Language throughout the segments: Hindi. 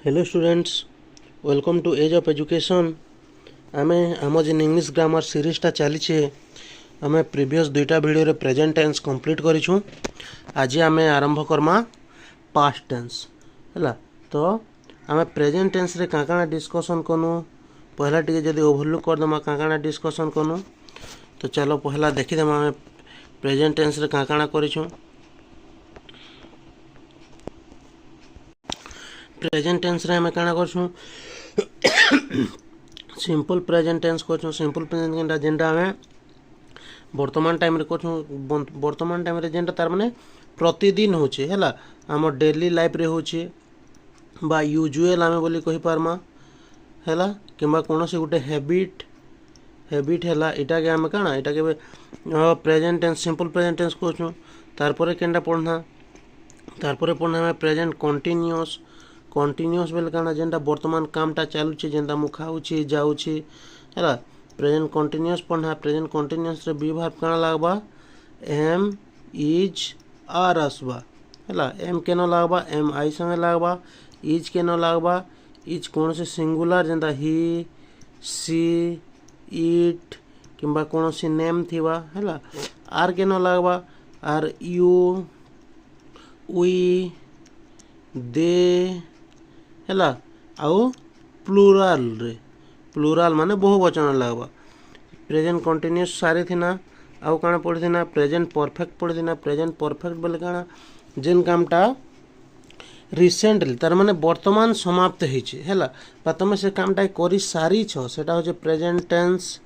Hello students, welcome to age of education. आमे आम जेन इंग्लिश ग्रामर सीरीजटा चली आमे प्रीवियस दुईटा वीडियो रे प्रेजेंट टेंस कंप्लीट करिछु। आज आमे आरंभ करमा पास्ट टेंस हैला। तो आमे प्रेजेंट टेंस रे काकाना डिस्कशन कनु पहला टिके जदी ओवरलुक कर दमा काकाना डिस्कशन कनु। तो चलो पहला देखि दमा आमे प्रेजेंट टेंस रे काकाना करिछु। प्रेजेंट टेंस रे हमें काना करछू सिंपल प्रेजेंट टेंस करछू। सिंपल प्रेजेंट केनटा जेनटा हमें वर्तमान टाइम रे करछू। वर्तमान टाइम रे जेनटा तार माने प्रतिदिन होचे हैला, हमर डेली लाइफ रे होचे बा यूजुअल हमें बोली कहि पारमा हैला, किबा कोनोसी गुटे हैबिट हैला। इटा के हमें काना इटा के present tense simple present tense करछू। तार परे केनटा पढना तार परे पढना हमें प्रेजेंट कंटीन्यूअस। कंटीन्यूअस बेले काना जेनटा वर्तमान कामटा चालुचे जेनटा मु खाउची जाउची हैला। प्रेजेंट कंटीन्यूअस पढना। प्रेजेंट कंटीन्यूअस रे बी वर्ब काना लागबा एम इज आर आसबा हैला। एम केनो लागबा एम आई संगे लागबा। इज केनो लागबा इज कोनोसी सिंगुलर जेनटा ही सी इट किंबा कोनोसी नेम थिबा हैला। आर केनो लागबा आर यू वी दे हैला। आउ प्लूराल माने बहुवचन लागबा। प्रेजेंट कंटीन्यूअस सारी थिना आउ काना पढ़िथिना प्रेजेंट परफेक्ट पढ़िथिना। प्रेजेंट परफेक्ट बोले काना जेन कामटा रिसेंटली तार माने वर्तमान समाप्त हेछि हैला, बा तमे से कामटा करि सारी छ सेटा होचे present tense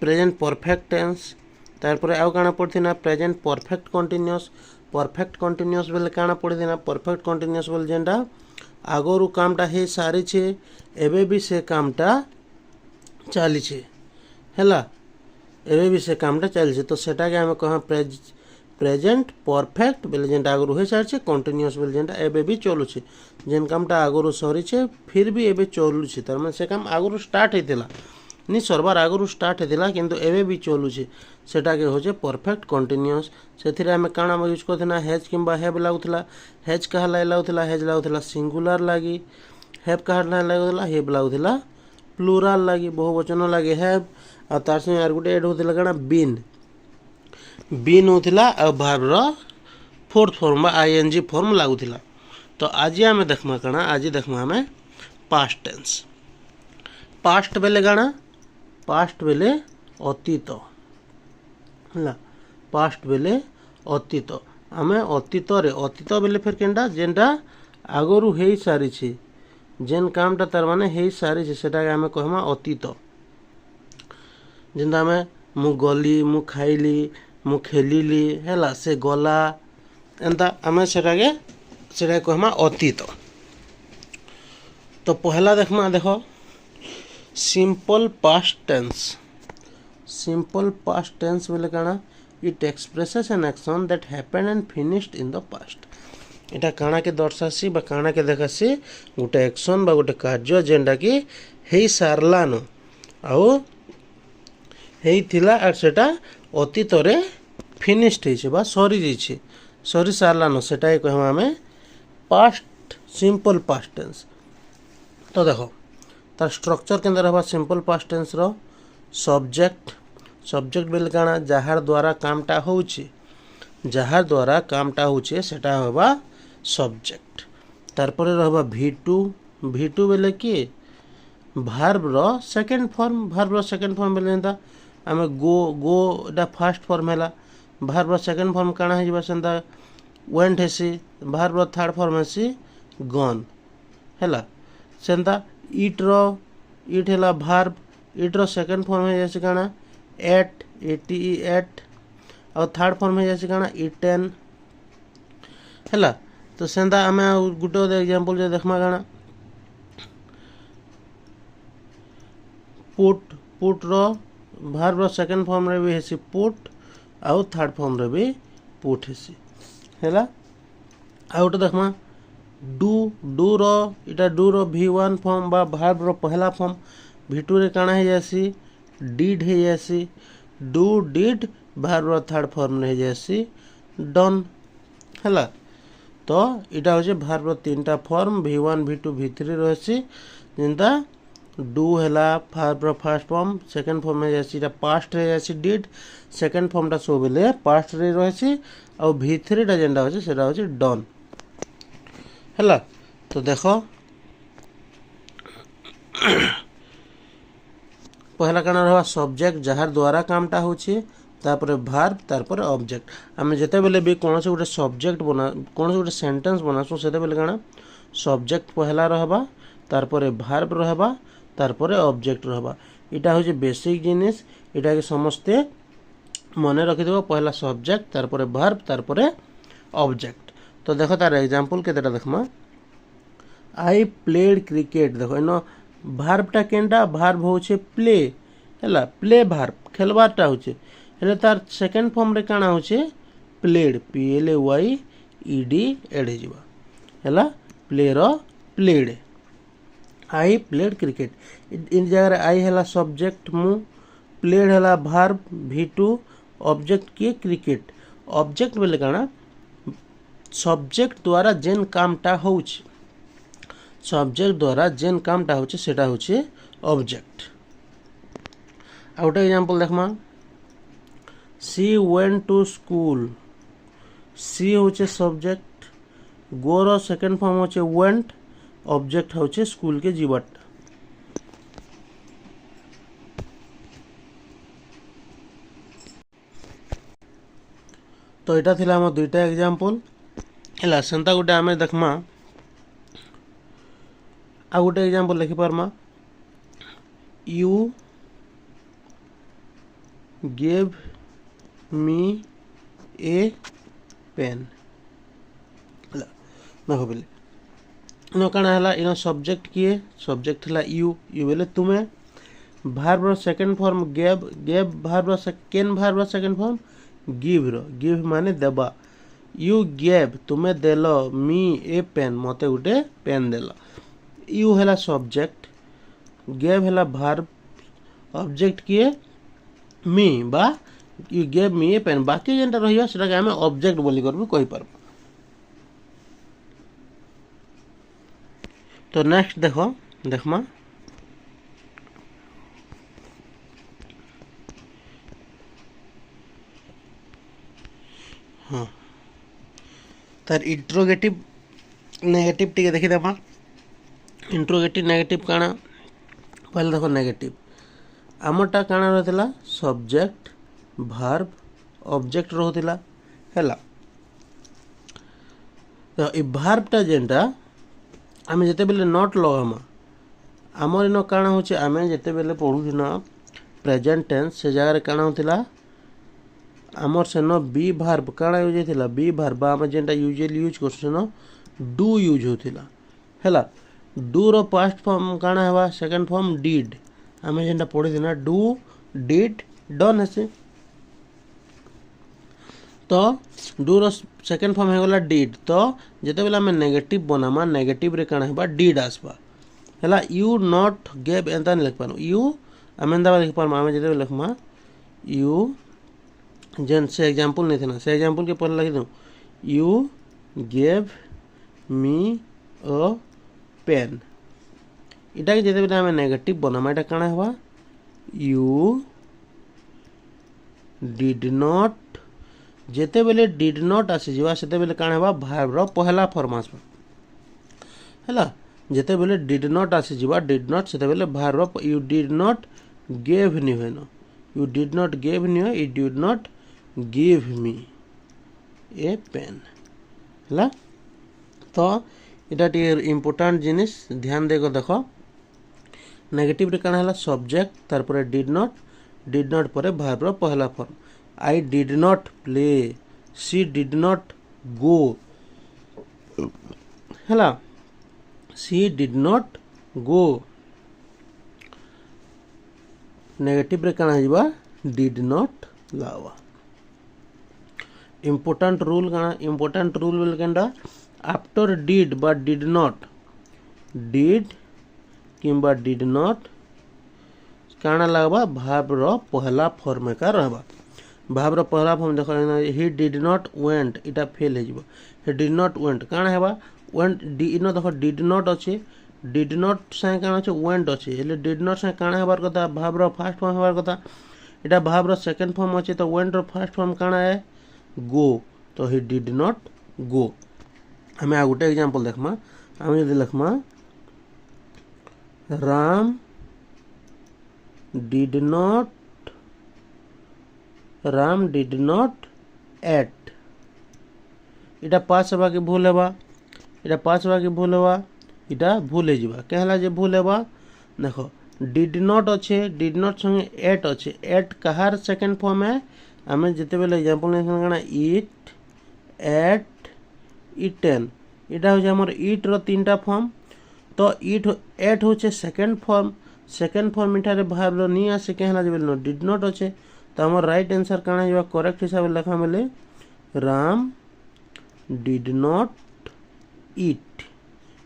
present perfect tense. तार परे आउ काना पढ़िथिना present perfect continuous. Perfect continuous बोले काना पढ़िथिना परफेक्ट कंटीन्यूअस बोले जेनटा आगरु कामटा हे सारी छे एबे भी से कामटा चाली छे हैला। एबे भी से कामटा चाली छे तो सेटा के हमें कहा प्रेजेंट परफेक्ट बोले जेनटा आगरु हे सारी छे। कंटीन्यूअस बोले जेनटा एबे भी चलु छे जेन कामटा आगरु सरी छे फिर भी एबे चलु छे तार माने से काम आगरु स्टार्ट हेतिला नि सरबार आगरु स्टार्ट हेतिला किंतु एबे भी चलु छे सेटा के होचे परफेक्ट कंटीन्यूअस। सेथिरे हमें काना यूज करथिना हैज किंबा हैव लागुथला। हैज कहा लागुथला हैज लागुथला सिंगुलर लागी। हैव कहा लागुथला हैव लागुथला प्लूराल लागी बहुवचन लागी हैव। आ तार संगे आर गुटे ऐड होथिला काना बीन होथिला आ वर्ब रो फोर्थ फॉर्म बा आईएनजी फॉर्म लागुथला। तो आज हमें देखमा काना आज देखमा हमें पास्ट टेंस। पास्ट बेले काना पास्ट बेले अतीत हैला। पास्ट बेले अतीत आमे अतीत रे अतीत बेले फिर केनटा जेनटा आगरु हेई सारी छे जेन कामटा तार माने हेई सारी छे सेटा के हमें कहमा अतीत। जेनटा हमें मु गली मु खाइली मु खेलिली हैला से गला एंता हमें सेटा कहमा अतीत। तो पहला देखमा देखो simple past tense. Simple past tense बोले काना it expresses an action that happened and finished in the past. इटा काना के दर्शासी बा काना के देखासी गोटे एक्शन बा गोटे कार्य जेनटा कि हेई सारलानो आउ हेई थिला आ सेटा अतीत रे फिनिश्ड हेइछे बा सरी जइछे सरी सारलानो सेटा ही कहमा हमें पास्ट सिंपल पास्ट टेंस। तो देखो तार स्ट्रक्चर केंद्र रहबा सिंपल पास्ट टेंस रो सब्जेक्ट। सब्जेक्ट बेले काना जहार द्वारा कामटा होउछे जहार द्वारा कामटा होउछे सेटा होबा सब्जेक्ट। तार परे रहबा V2 बेले कि वर्ब रो सेकंड फॉर्म। वर्ब रो सेकंड फॉर्म बेले जेंता हमें गो एटा फर्स्ट फॉर्म हैला। वर्ब रो सेकंड फॉर्म काना हे जिबा सेंता वेंट हेसी। वर्ब रो थर्ड फॉर्म हेसी गॉन हैला। सेंता इट हैला वर्ब। इट रो सेकंड फॉर्म है जैसे काना एट एट और थर्ड फॉर्म है जैसे काना इटेन हैला। तो सेंता हमें गुटे एग्जांपल जे देखमा काना पुट रो वर्ब रो सेकंड फॉर्म रे भी हेसी पुट और थर्ड फॉर्म रे भी पुट हेसी हैला। आउट देखमा डू रो इटा डू रो V1 फॉर्म बा वर्ब रो पहला फॉर्म। V2 रे काना है जैसी डिड है जैसी डू डिड वर्ब रो थर्ड फॉर्म रे जैसी डन हैला। तो इटा होचे भार्ब तीनटा फॉर्म V1 V2 V3 रहसी जिनता डू हैला verb first form second form में जासी इटा पास्ट रे जासी डिड सेकंड फॉर्म टा सब बेले पास्ट रे रहसी और V3 टा जेंडा होचे सेटा होचे डन हैला। तो देखो पहला काना रहा सब्जेक्ट जहार द्वारा कामटा होची तापर भार्ब तापर ऑब्जेक्ट आमे जेते बेले भी कोन से गोटे सब्जेक्ट बना कोन से गोटे सेंटेंस बनासु सेते बेले काना सब्जेक्ट पहला रहबा तापर भार्ब रहबा तापर ऑब्जेक्ट रहबा इटा होचे बेसिक जिनिस इटा के समस्ते मने रखि देबो पहला सब्जेक्ट तापर भार्ब तापर ऑब्जेक्ट। तो देखो तार एग्जांपल केतेटा देखमा आई प्लेड क्रिकेट देखो इनो भार्बटा केनटा भार्ब होचे प्ले हैला प्ले भार्ब खेलबारटा होचे हेले तार सेकंड फॉर्म रे काना होचे प्लेड PLAYED एड हेजिबा हैला प्ले रो प्लेड आई प्लेड क्रिकेट इन जगह रे आई हैला सब्जेक्ट मु प्लेड हैला भार्ब V2 ऑब्जेक्ट किए क्रिकेट ऑब्जेक्ट बेले काना सब्जेक्ट द्वारा जेन कामटा होचे सब्जेक्ट द्वारा जेन कामटा होचे सेटा होचे ऑब्जेक्ट। आउट एग्जांपल देखमा she went to school she होचे सब्जेक्ट गो रो सेकंड फॉर्म होचे वेंट ऑब्जेक्ट होचे स्कूल के जीवट। तो इटा थिला हम दुईटा एग्जांपल हैला सेंता गुटे आमे देखमा आ गोटे एग्जांपल लिखि पारमा you gave me a pen देखो बेले इन काना हला इन सब्जेक्ट किए सब्जेक्ट हला यू यू बेले तुमे भार्ब रो second form gave gave verb रो सेकंड भार्ब रो सेकंड फॉर्म गिव माने देबा यू गेव तुमे देलो मी ए पेन मते गुटे पेन देलो यू हैला सब्जेक्ट गेव हैला भार्ब ऑब्जेक्ट किए मी बा you gave me a pen बाकी जेंटा रहिया सेटा के हमें ऑब्जेक्ट बोली करबो कहि पारबो। तो नेक्स्ट देखो देखमा हाँ तार इंट्रोगेटिव नेगेटिव टिके देखि देमा इंट्रोगेटिव नेगेटिव काना पहले देखो नेगेटिव आमटा काना रहथिला सब्जेक्ट भार्ब ऑब्जेक्ट रहथिला हैला। तो ई भार्बटा जेंटा आमे जेते बेले नॉट लगामा आमर इनो काना होचे आमे जेते बेले पढुना प्रेजेंट टेंस से जगह रे काना होथिला आमर सेनो बी भार्ब काना यूज हेथिला बी भार्ब आमे जेंटा यूजुअली यूज करसनो डू यूज होथिला हैला डू रो पास्ट फॉर्म काना हवा सेकंड फॉर्म डिड आमे जेंटा पढि दिना डू डिड डन हेसे। तो डू रो सेकंड फॉर्म हे गला डिड तो जेते बेला आमे नेगेटिव बनामा नेगेटिव रे काना हवा डिड आसबा हैला यू नॉट गेव एंता लिख पानो यू आमे एंता लिख पारमा आमे जेते लिखमा यू जेन से एग्जांपल नै थना से एग्जांपल के पहले लिख दो you gave me a pen इटा के जेते बेले आमे नेगेटिव बनामा इटा काना हवा यू डिड नॉट जेते बेले डिड नॉट आसी जिवा सेते बेले काना हवा भार्ब रो पहला फॉर्म आसबा हैला जेते बेले डिड नॉट आसी जिवा डिड नॉट सेते बेले भार्ब रो you did not gave me होनो you did not gave me हो you did not give me a pen हैला। तो इटा टी इम्पोर्टेंट जिनिस ध्यान देको देखो नेगेटिव रे काना हला सब्जेक्ट तार परे डिड नॉट परे भार्ब रो पहला form I did not play she did not go हला she did not go negative रे काना हिबा डिड नॉट लावा। इम्पोर्टेंट रूल बोले केनडा आफ्टर डिड बा डिड नॉट डिड किंबा डिड नॉट काना लागबा भार्ब रो पहला फॉर्म का रहबा भाव पहला फॉर्म देख ही डिड नॉट वेंट इटा फेल हो ही डिड नॉट वेंट काण है वेंट इन देख डिड नॉट अच्छे डिड नॉट साइ काण अच्छे वेंट अच्छे हेले डिड नॉट साइ काण हबार कथा भाव फास्ट फॉर्म हबार कथा इटा भाव सेकंड फॉर्म अच्छे तो वेंट फास्ट फॉर्म काण है गो तो ही डिड नॉट गो आम आ गोटे एग्जांपल देखमा आम यदि लिखमा राम डिड नॉट एट इटा पास हवा कि भूल हवा इटा पास हवा कि भूल हवा इटा भूल हो जावा कहला जे भूल हवा देखो डिड नॉट अच्छे डिड नॉट संगे एट अच्छे एट कहार सेकंड फॉर्म है आम जिते बेले एग्जांपल काना इट एट इटेन इटा हो हमर इट रो तीनटा फॉर्म तो इट एट होचे सेकंड फॉर्म इठारे भाव रो नी आसे कहला जे बेले डिड नॉट अच्छे तो हमर राइट आंसर काना होगा करेक्ट हिसाब से लिखा बेले राम डिड नॉट ईट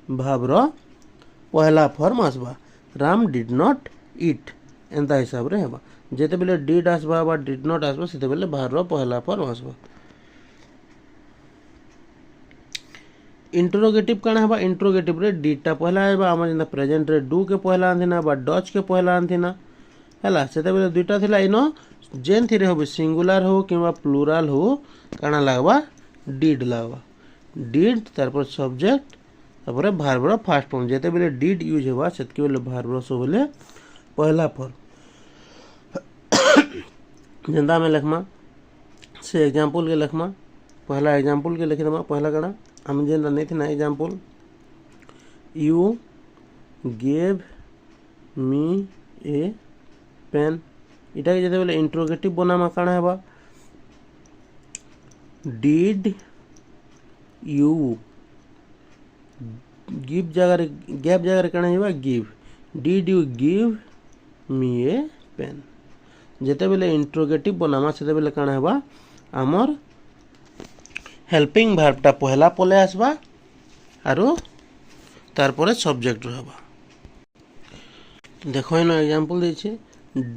भाव रो पहला फॉर्म आसबा राम डिड नॉट ईट एंता हिसाब रे हेबा जेते बेले डिड आसबा बा डिड नॉट आसबा सेते बेले भाव रो पहला फॉर्म आसबा इंट्रोगेटिव काना हबा इंट्रोगेटिव रे डिड पहला आइबा हमर जेंता प्रेजेंट रे डू के पहला आंथिना बा डच के पहला आंथिना हैला सेते बेले दुईटा थिला इनो जेन थी हो सिंगुलर हो कि प्लूराल हो काना लागबा डिड लागबा डिड तारपर सब्जेक्ट तारपर भार्ब फास्ट फॉर्म जेते बेले डिड यूज होबा सेतके बेले भार्ब सो बेले पहला फॉर्म जेंदा में लिखमा से एग्जांपल के लिखमा पहला एग्जांपल के लिख देमा पहला काना हम जेंदा नहीं थी ना example you gave me a pen इटा के जेते बेले इंट्रोगेटिव बनामा काना हेबा डिड यू गिव जगह गैप जगह काना हेबा give did you give me a pen जेते बेले इंट्रोगेटिव बनामा सेते बेले काना हेबा आमर हेल्पिंग भार्बटा पहला पले आसबा आरो तार परे सब्जेक्ट रहबा देखो इन एग्जांपल देछे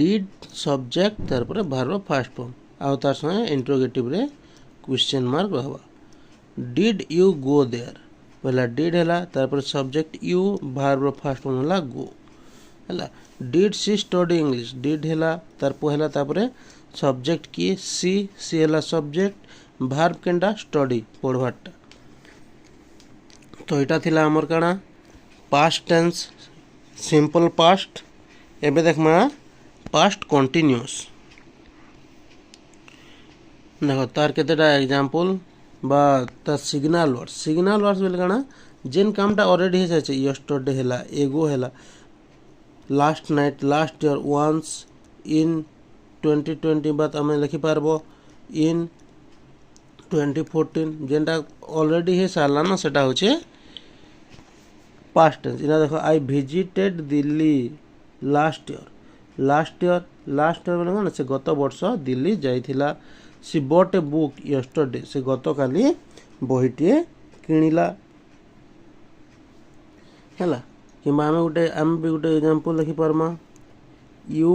डिड सब्जेक्ट तार परे भार्ब फास्ट फॉर्म आउ तार संगे इंट्रोगेटिव रे क्वेश्चन मार्क रहबा डिड यू गो देयर पहला डिड हैला तार परे subject you verb first form हैला गो हैला did she study English did हैला तार पहला तार परे सब्जेक्ट की सी हैला सब्जेक्ट भार्ब केंडा स्टडी पढ़वाटा तो इटा थिला हमर काना पास्ट टेंस सिंपल पास्ट एबे देखमा पास्ट कंटिन्यूअस देखो तार केतेटा एग्जांपल बा ता सिग्नल वर्ड्स बेले काना जेन कामटा ऑलरेडी हे जाय यस्टरडे हैला एगो हैला last night last year once in 2020 बात आमे लिखि पारबो इन 2014 जेनटा ऑलरेडी हे सारला ना सेटा होचे पास्ट टेंस इना देखो I visited Delhi last year बोले ना से गत वर्ष दिल्ली जाइथिला सी बॉट ए बुक यस्टरडे से गत काली बहीटे किनिला हैला किबा आमे भी गोटे एग्जांपल लिखि परमा यू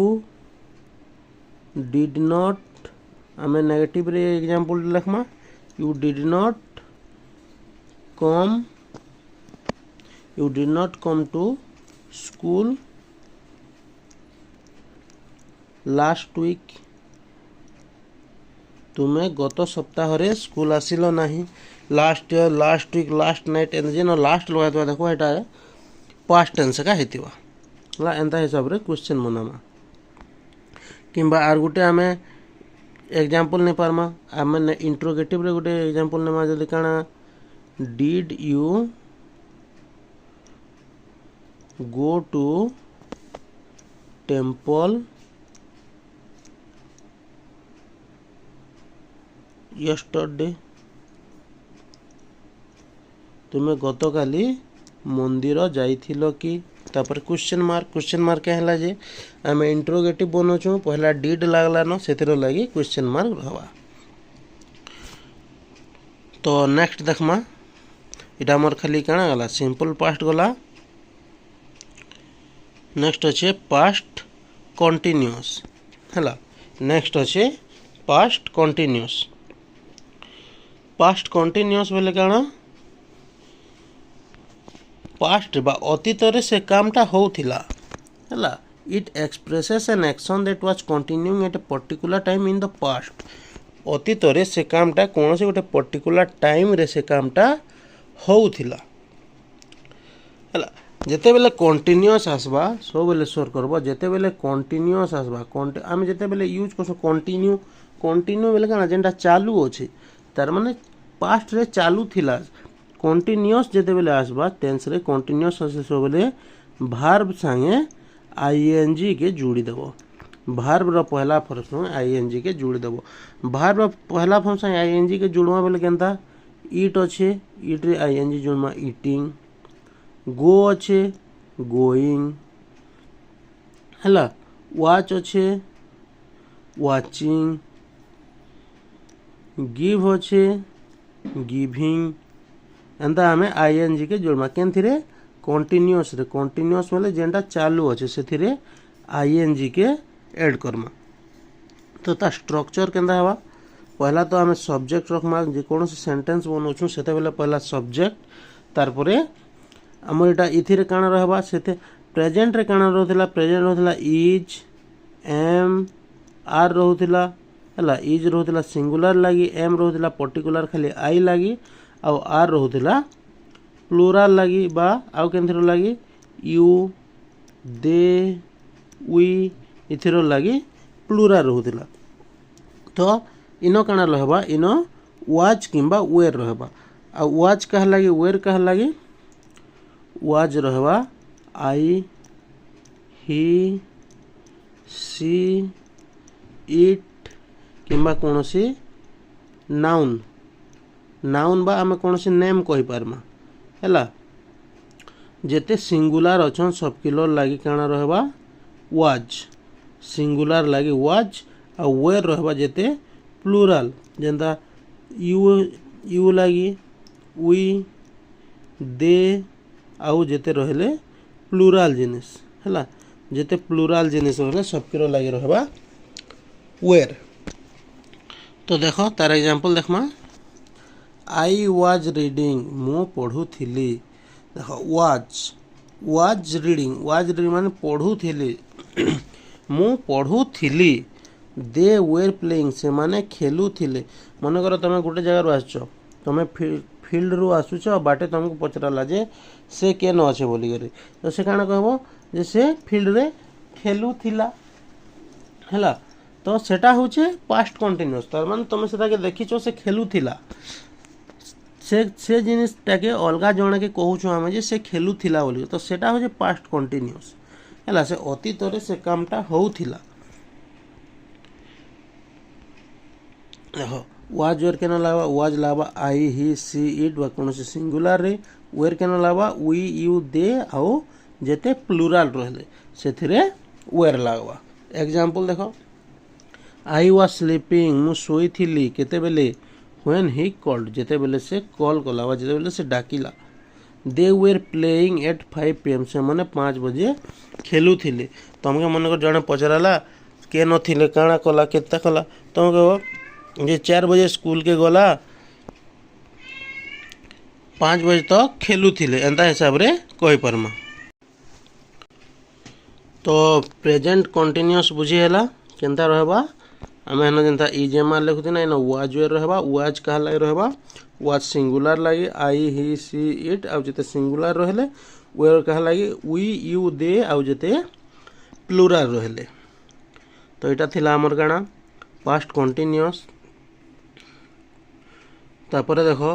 डिड नॉट आमे नेगेटिव रे example लिखमा you did not come to school last week तुम्हें गत सप्ताह रे स्कूल आसिलो नहीं last year last week last night एन जेन लास्ट लगा देखो एटा पास्ट टेंस का हेतिवा ला एंता हिसाब रे क्वेश्चन बनामा किंबा आर गुटे आमे एग्जांपल नहीं पारमा आमे इंट्रोगेटिव रे गोटे एग्जांपल नेमा जदी काना did you go to temple yesterday तुम्हें गत काली मंदिर जाइथिलो कि तापर क्वेश्चन मार्क क्या है जे आम इंट्रोगेटिव बनौछु पहला डिड लागला न सेतिर लगी क्वेश्चन मार्क रहबा तो नेक्स्ट देखमा इटा मोर खाली काना गला सिंपल पास्ट गला नेक्स्ट अच्छे पास्ट कंटिन्यूअस हैला नेक्स्ट अच्छे पास्ट कंटिन्यूअस बोले काना पास्ट बा अतीत रे से कामटा होउथिला हला it expresses an action that was continuing at a particular time in the past अतीत रे से कामटा कौन से गोटे पर्टिकुलर टाइम रे से कामटा होउथिला हला जेते बेले कंटिन्यूअस आसबा सब बेले सोर करबो जेते बेले कंटिन्यूअस आसबा आमे जेते बेले यूज करसो कंटिन्यू बेले काना जेंटा चालू अछि तार माने पास्ट रे चालू थिला कंटिन्यूअस जेते बेले आसबा टेंस रे कंटिन्यूअस आसे सब बेले वर्ब संगे आईएनजी के जोड़ी देबो वर्ब रो पहला फॉर्म संगे आईएनजी के जोड़ी देबो वर्ब रो पहला फॉर्म संगे आईएनजी के जोड़वा बेले केनता ईट अछि ईट रे आईएनजी जोड़मा ईटिंग गो अच्छे गोइंग हला वाच अच्छे वाचिंग गिव अच्छे गिविंग एंता हमें आईएनजी के जोड़मा केनथिरे कंटिन्यूअस बोले जेंटा चालू अच्छे सेथिरे आईएनजी के ऐड करमा तो ता स्ट्रक्चर केनता हवा पहला तो हमें सब्जेक्ट रखमा जे कोनोसी सेंटेंस बनौछु सेते बेले पहला सब्जेक्ट तार परे आमर एटा इथिरे काना रहबा सेते प्रेजेंट रे काना रहथिला इज एम आर रहथिला हला इज रहथिला सिंगुलर लागी एम रहथिला पर्टिकुलर खाली आई लागी आ आर रहथिला प्लुरल लागी बा आउ केनथिरो लागी यू दे वी इथिरो लागी प्लुरल रहथिला तो इनो काना रहबा इनो वाज किंबा वेयर रहबा आ वाज कह लागी वेयर कह लागी वाज रहबा आई ही सी इट किंबा कोनोसी नाउन बा आमे कोनोसी नेम कहि पारमा हैला जेते सिंगुलर अछन सब किलो लागी काना रहबा वाज सिंगुलर लागी वाज आ वेयर रहबा जेते प्लुरल जेंदा यू लागी वी दे आउ जेते रहले प्लुरल जिनिस हैला जेते प्लुरल जिनिस रहले सब किरो लागी रहबा वेयर तो देखो तार एग्जांपल देखमा आई वाज रीडिंग मु पढुथिली देखो वाज रीडिंग माने पढुथिली मु पढुथिली दे वेर प्लेइंग से माने खेलुथिले मन कर तमे गोटे जगह रु आछो तमे फील्ड रु आसुछ बाटे तुमको पचराला जे से केन अच्छे बोली करे तो से काना कहबो जे से फील्ड रे खेलुथिला हैला तो सेटा होचे पास्ट कंटीन्यूअस तार माने तमे सेटा के देखिछो से खेलुथिला से जिनिस टाके अलगा जणे के कहूछु हमें जे से खेलुथिला बोली तो सेटा होचे पास्ट कंटीन्यूअस हैला से अतीत रे से कामटा होउथिला देखो वाज वेयर केन लावा वाज लावा आई ही सी इट बा कोनोसी सिंगुलर रे वेयर केन लावा वी यू दे आउ जेते प्लुरल रहले सेथिरे वेयर लागवा एग्जांपल देखो आई वाज स्लीपिंग मु सोई थिली केते बेले व्हेन ही कॉल्ड जेते बेले से कॉल कलावा जेते बेले से डाकिला they were playing at 5 PM से माने 5 बजे खेलु थिले तमके मन कर जणे पचराला के नथिले काना कला केता कला तुम कहबो जे 4 बजे स्कूल के गला 5 बजे तक खेलु थिले एंता हिसाब रे कहि परमा तो प्रेजेंट कंटीन्यूअस बुझी हैला केनता रहबा आमे हन जेंता इजेमा लिखुती ना वाज वेयर रहबा वाज कहा लागे रहबा वाज सिंगुलर लागे आई ही सी इट आ जेते सिंगुलर रहले वेयर कहा लागे वी यू दे आ जेते प्लुरल रहले तो एटा थिला हमर गाना पास्ट कंटीन्यूअस तापर देखो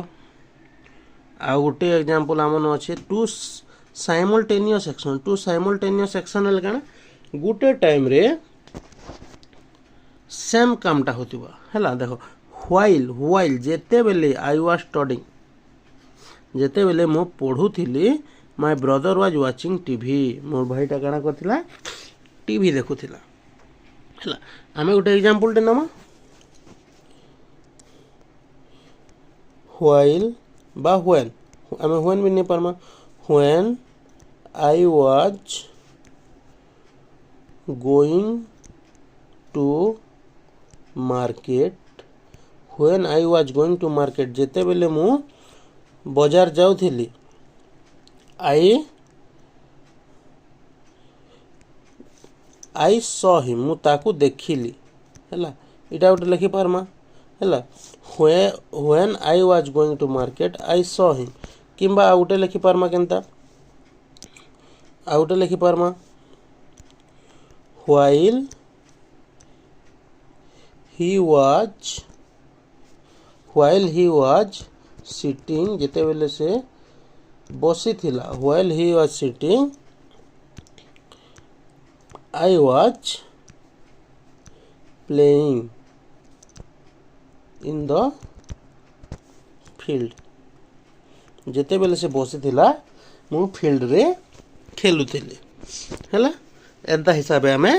आ गोटे एग्जांपल आमन अछि टू साइमल्टेनियस एक्शन ले काना गोटे टाइम रे सेम कामटा होतिबा हैला देखो व्हाइल जेते बेले आई वाज स्टडीइंग जेते बेले मो पढुथिली my brother was watching TV मोर भाईटा काना करथिला टीवी देखुथिला हैला आमे गोटे एग्जांपल दे नामा while बा when आमे when भी नहीं परमा when I was going to market when I was going to market जेते बेले मु बाजार जाउथिली आई सॉ हिम मु ताकू देखिली हैला इटा गोटे लिखि पारमा हैला when I was going to market I saw him किंबा आ गोटे लिखि पारमा केनता आ गोटे लिखि पारमा while he was sitting जेते बेले से बसी थिला while he was sitting I was playing in the field जेते बेले से बसी थिला मु फील्ड रे खेलुथिली हैला एंता हिसाब आमे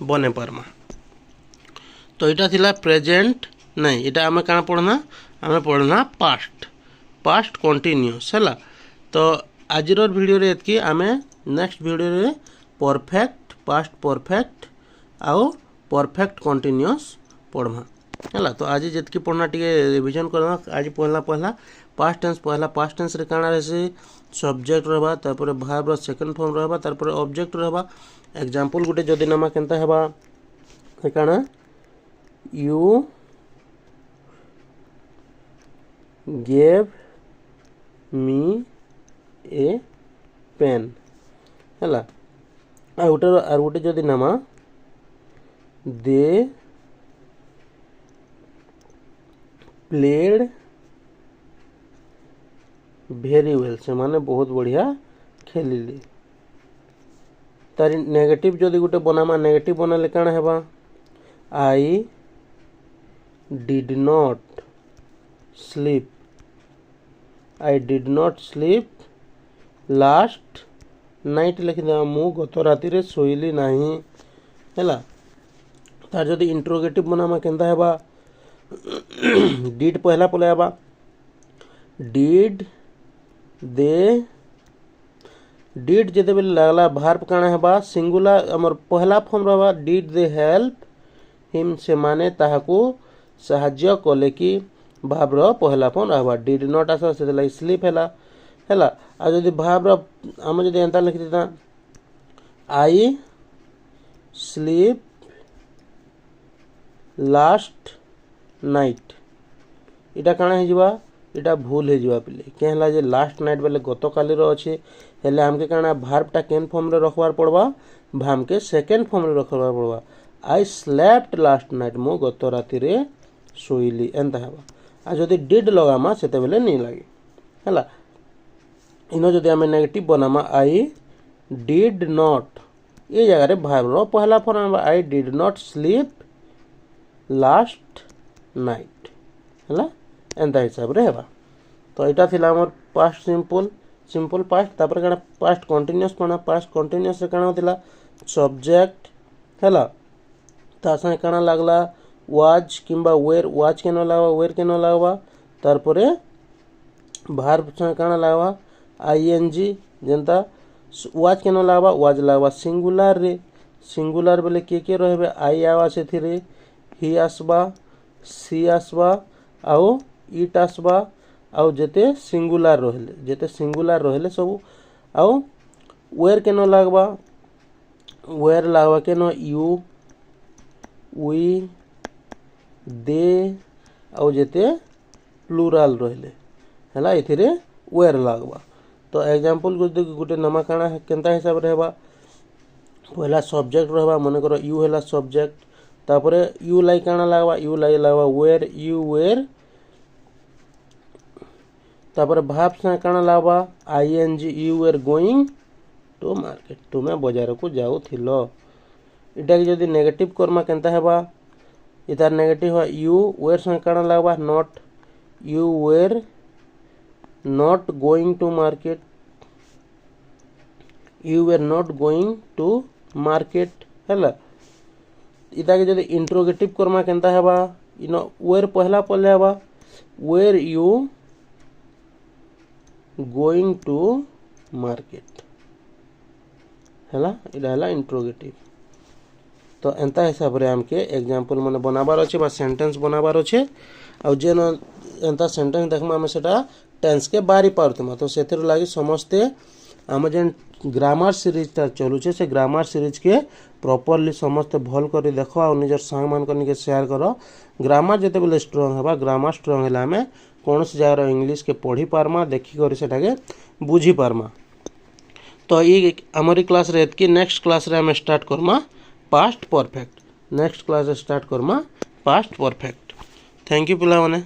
बने पारमा तो इटा थिला प्रेजेंट नहीं इटा आमे काना पढ़ना पास्ट कंटिन्यूअस हैला तो आजिर वीडियो रे एतकी आमे नेक्स्ट वीडियो रे परफेक्ट पास्ट परफेक्ट आउ परफेक्ट कंटिन्यूअस पढ़मा हैला तो आज जेतकी पढ़ना टिके रिवीजन करना आज पहला पास्ट टेंस रे काना रहसी सब्जेक्ट रहबा तापर वर्ब रो सेकंड फॉर्म रहबा तापर ऑब्जेक्ट रहबा एग्जांपल गुटे जदी नमा केनता हेबा काना you gave me a pen हैला आ गुटे जदी नमा दे प्लेड वेरी वेल से माने बहुत बढ़िया खेलिले तारी नेगेटिव जदी गुटे बनामा नेगेटिव बनाले काना हेबा आई did not sleep last night लिखि दे मु गत राति रे सोइली नाही हैला तार जदी इंट्रोगेटिव बनामा केनता हेबा डिड पहला पलेबा डिड जेते बेले लागला वर्ब काना हेबा सिंगुलर हमर पहला फॉर्म रहबा डिड दे हेल्प हिम से माने ताहाकू सहाय्य कले कि वर्ब रो पहला फॉर्म रहबा डिड नॉट आसा से लाई स्लीप हैला आ जदी वर्ब रो हम जदी एंता लिखि देता आई स्लीप लास्ट नाइट इटा काना हे जिबा इटा भूल हे जिबा पिले के हला जे लास्ट नाइट बेले गत काली रो अछि हेले हमके काना वर्ब टा केन फॉर्म रे रखवार पड़बा भाम के सेकंड फॉर्म रे रखवार पड़बा आई स्लेप्ट लास्ट नाइट मो गत राति रे सोइली एंता हेबा आ जदी डिड लगामा सेते बेले नहीं लागे हला इनो जदी हमें नेगेटिव बनामा आई डिड नॉट ये जगह रे वर्ब रो पहला form I did not sleep last night हला एंता हिसाब रे हेबा तो इटा थिला हमर पास्ट सिंपल पास्ट तापर काना पास्ट कंटीन्यूअस पना पास्ट कंटीन्यूअस रे काना थिला सब्जेक्ट हला ता संगे काना लागला वाज किंबा वेयर वाज केनो लागबा वेयर केनो लागबा तारपरे वर्ब संगे काना लागबा आईएनजी जेंता वाज केनो लागबा सिंगुलर बेले के रहबे आई आवा सेथिरे ही आसबा सी आसबा आउ इट आसबा आउ जेते सिंगुलर रहले सब आउ वेयर केनो लागबा केनो यू वी दे आउ जेते प्लूरल रहले हला एथिरे वेयर लागबा तो एग्जांपल गुटे नमा काना केनता हिसाब रहबा पहला सब्जेक्ट रहबा माने करो यू हला सब्जेक्ट तापरे यू लाई काना लागबा वेयर यू वेयर तापर भाव से काना लागबा ING you were going to market तुमे बाजार को जाऊ थिलो इटा जदी नेगेटिव करमा केनता हेबा इतार नेगेटिव है यू वेयर से काना लागबा not you were not going to market you were not going to market हैला इता के जदी इंट्रोगेटिव करमा केनता हेबा इनो वेयर पहला पले हेबा were you going to market हैला इडा हैला इंट्रोगेटिव तो एंता हिसाब रे हमके एग्जांपल माने बनाबार अच्छे बा सेंटेंस बनाबार अच्छे आ जेन एंता सेंटेंस देखमा आम सेटा टेंस के बारी पारतमा तो सेतिर लागि समस्ते आम जेन ग्रामर सीरीजटा चलुचे से ग्रामर सीरीज के प्रॉपरली समस्ते भल कर देख आ निजर सांग मान के शेयर कर ग्रामर जिते बेले स्ट्रांग हेबा ग्रामर स्ट्रांग हेला आम कौन सी जगार इंग्लीश के पढ़ी पारमा देखिक सेटाके बुझी पारमा। तो ये आमरी क्लास रे एतकी नेक्स्ट क्लास रे आम start Karma past perfect next class start Karma past perfect. Thank you पिला माने।